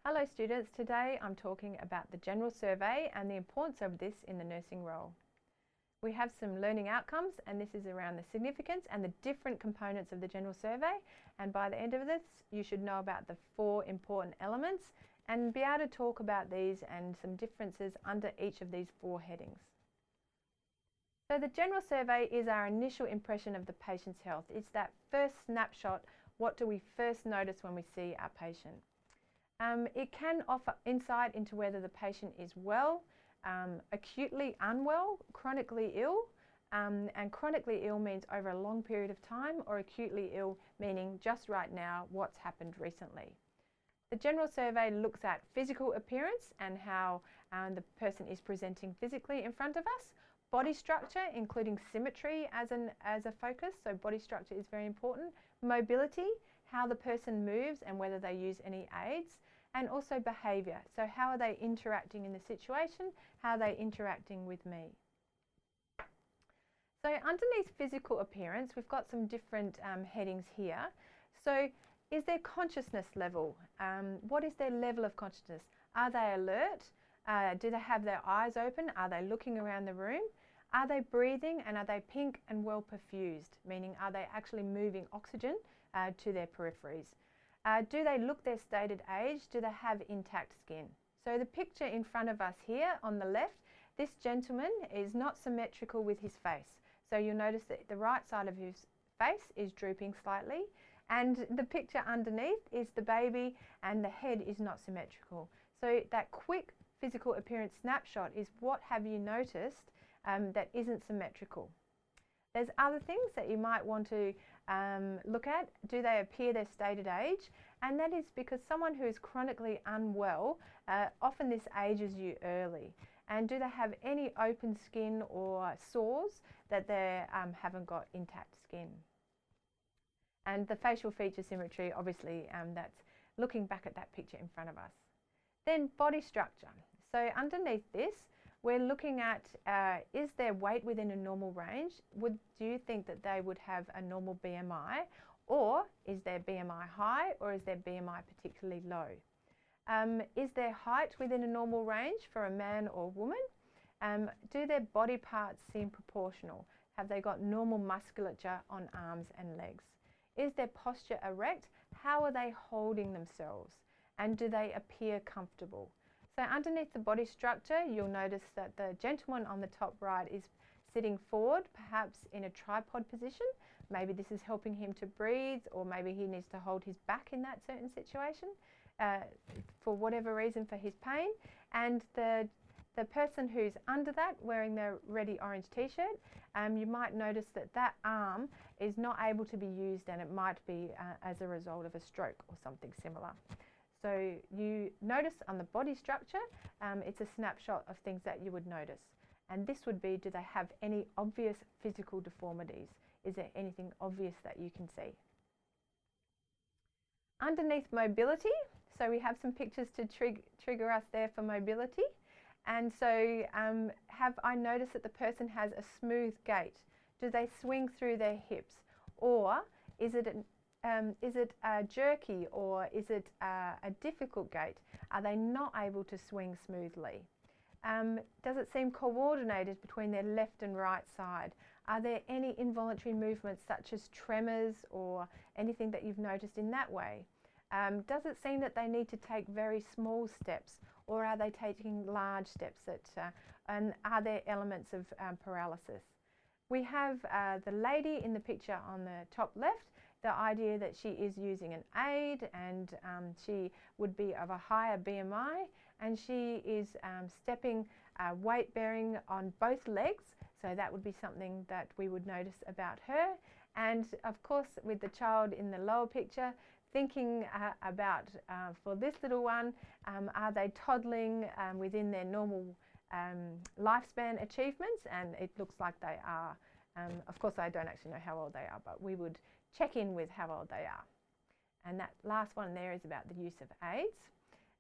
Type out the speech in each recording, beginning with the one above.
Hello students, today I'm talking about the general survey and the importance of this in the nursing role. We have some learning outcomes and this is around the significance and the different components of the general survey, and by the end of this you should know about the 4 important elements and be able to talk about these and some differences under each of these 4 headings. So the general survey is our initial impression of the patient's health. It's that first snapshot. What do we first notice when we see our patient? It can offer insight into whether the patient is well, acutely unwell, chronically ill, and chronically ill means over a long period of time, or acutely ill meaning just right now, what's happened recently. The general survey looks at physical appearance and how the person is presenting physically in front of us, body structure including symmetry as a focus, so body structure is very important, mobility, how the person moves and whether they use any aids, and also behaviour, so how are they interacting in the situation, how are they interacting with me. So underneath physical appearance we've got some different headings here. So is their consciousness level? What is their level of consciousness? Are they alert? Do they have their eyes open? Are they looking around the room? Are they breathing, and are they pink and well perfused, meaning are they actually moving oxygen to their peripheries? Do they look their stated age? Do they have intact skin? So the picture in front of us here on the left, this gentleman is not symmetrical with his face. So you'll notice that the right side of his face is drooping slightly, and the picture underneath is the baby and the head is not symmetrical. So that quick physical appearance snapshot is what have you noticed that isn't symmetrical. There's other things that you might want to look at. Do they appear their stated age? And that is because someone who is chronically unwell, often this ages you early. And do they have any open skin or sores that they haven't got intact skin? And the facial feature symmetry, obviously, that's looking back at that picture in front of us. Then body structure. So underneath this, we're looking at is their weight within a normal range? Do you think that they would have a normal BMI? Or is their BMI high, or is their BMI particularly low? Is their height within a normal range for a man or woman? Do their body parts seem proportional? Have they got normal musculature on arms and legs? Is their posture erect? How are they holding themselves? And do they appear comfortable? So underneath the body structure, you'll notice that the gentleman on the top right is sitting forward, perhaps in a tripod position. Maybe this is helping him to breathe, or maybe he needs to hold his back in that certain situation for whatever reason for his pain. And the person who's under that, wearing the reddy orange t-shirt, you might notice that that arm is not able to be used, and it might be as a result of a stroke or something similar. So you notice on the body structure, it's a snapshot of things that you would notice. And this would be, do they have any obvious physical deformities? Is there anything obvious that you can see? Underneath mobility, so we have some pictures to trigger us there for mobility. And so have I noticed that the person has a smooth gait? Do they swing through their hips? Or is it jerky, or is it a difficult gait? Are they not able to swing smoothly? Does it seem coordinated between their left and right side? Are there any involuntary movements such as tremors or anything that you've noticed in that way? Does it seem that they need to take very small steps, or are they taking large steps? And are there elements of paralysis? We have the lady in the picture on the top left, the idea that she is using an aid, and she would be of a higher BMI, and she is stepping weight bearing on both legs, so that would be something that we would notice about her. And of course with the child in the lower picture, thinking about for this little one, are they toddling within their normal lifespan achievements? And it looks like they are. Of course I don't actually know how old they are, but we would check in with how old they are. And that last one there is about the use of aids.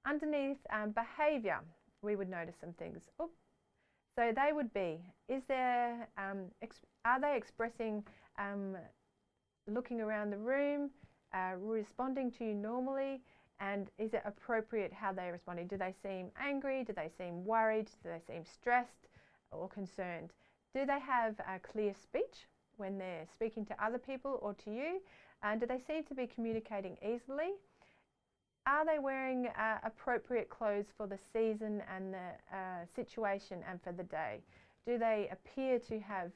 Underneath behaviour, we would notice some things. So they would be, are they expressing looking around the room, responding to you normally? and is it appropriate how they responded? Do they seem angry? Do they seem worried? Do they seem stressed or concerned? Do they have a clear speech when they're speaking to other people or to you? Do they seem to be communicating easily? Are they wearing appropriate clothes for the season and the situation and for the day? Do they appear to have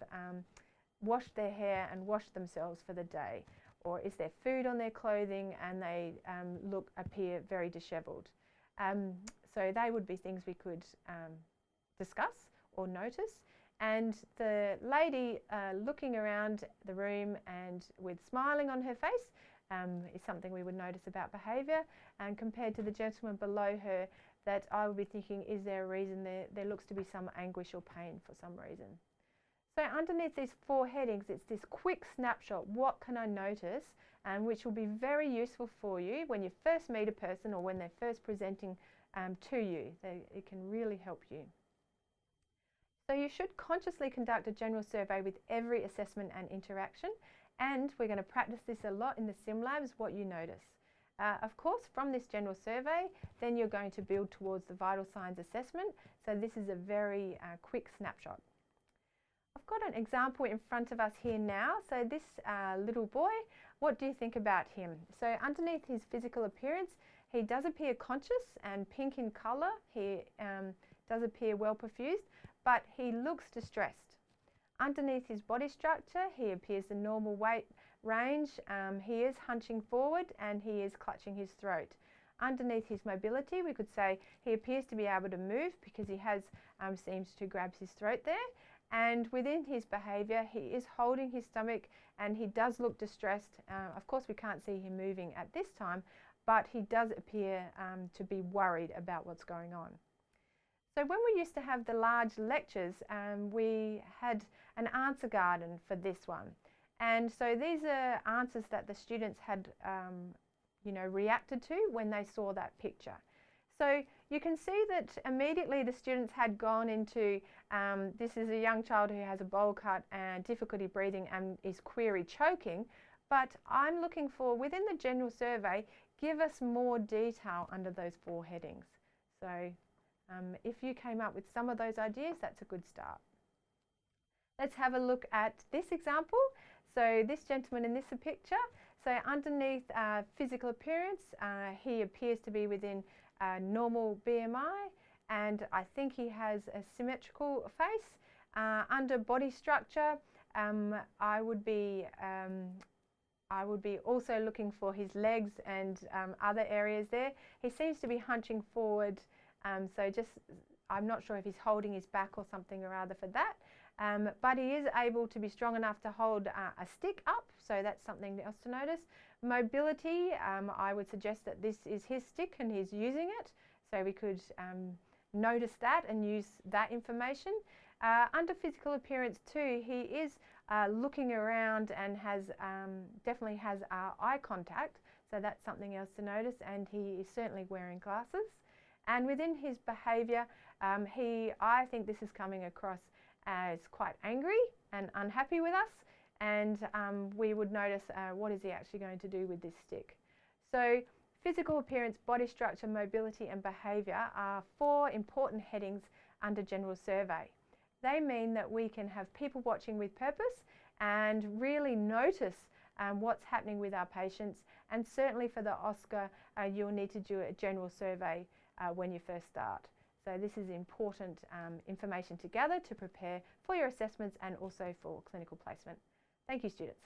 washed their hair and washed themselves for the day? Or is there food on their clothing and they appear very dishevelled? So they would be things we could discuss or notice. And the lady looking around the room and with smiling on her face is something we would notice about behaviour, and compared to the gentleman below her, that I would be thinking, is there a reason there looks to be some anguish or pain for some reason? So underneath these 4 headings, it's this quick snapshot, what can I notice, and which will be very useful for you when you first meet a person or when they're first presenting to you. It can really help you. So you should consciously conduct a general survey with every assessment and interaction, and we're going to practice this a lot in the SimLabs, what you notice. Of course, from this general survey, then you're going to build towards the vital signs assessment, so this is a very quick snapshot. I've got an example in front of us here now. So this little boy, what do you think about him? So underneath his physical appearance, he does appear conscious and pink in colour. He does appear well perfused, but he looks distressed. Underneath his body structure, he appears the normal weight range. He is hunching forward and he is clutching his throat. Underneath his mobility, we could say he appears to be able to move because he has seems to grab his throat there. And within his behaviour, he is holding his stomach and he does look distressed. Of course, we can't see him moving at this time, but he does appear to be worried about what's going on. So when we used to have the large lectures, we had an answer garden for this one. And so these are answers that the students had reacted to when they saw that picture. So you can see that immediately the students had gone into, this is a young child who has a bowl cut and difficulty breathing and is query choking, but I'm looking for, within the general survey, give us more detail under those 4 headings. So if you came up with some of those ideas, that's a good start. Let's have a look at this example. So this gentleman in this picture, so underneath physical appearance, he appears to be within normal BMI, and I think he has a symmetrical face. Under body structure, I would be also looking for his legs and other areas there. He seems to be hunching forward, so I'm not sure if he's holding his back or something or other for that. But he is able to be strong enough to hold a stick up, so that's something else to notice. Mobility, I would suggest that this is his stick and he's using it, so we could notice that and use that information. Under physical appearance too, he is looking around and definitely has eye contact, so that's something else to notice, and he is certainly wearing glasses. And within his behaviour, I think this is coming across as quite angry and unhappy with us, and we would notice what is he actually going to do with this stick. So physical appearance, body structure, mobility and behaviour are 4 important headings under general survey. They mean that we can have people watching with purpose and really notice what's happening with our patients, and certainly for the OSCE you'll need to do a general survey when you first start. So this is important information to gather to prepare for your assessments and also for clinical placement. Thank you, students.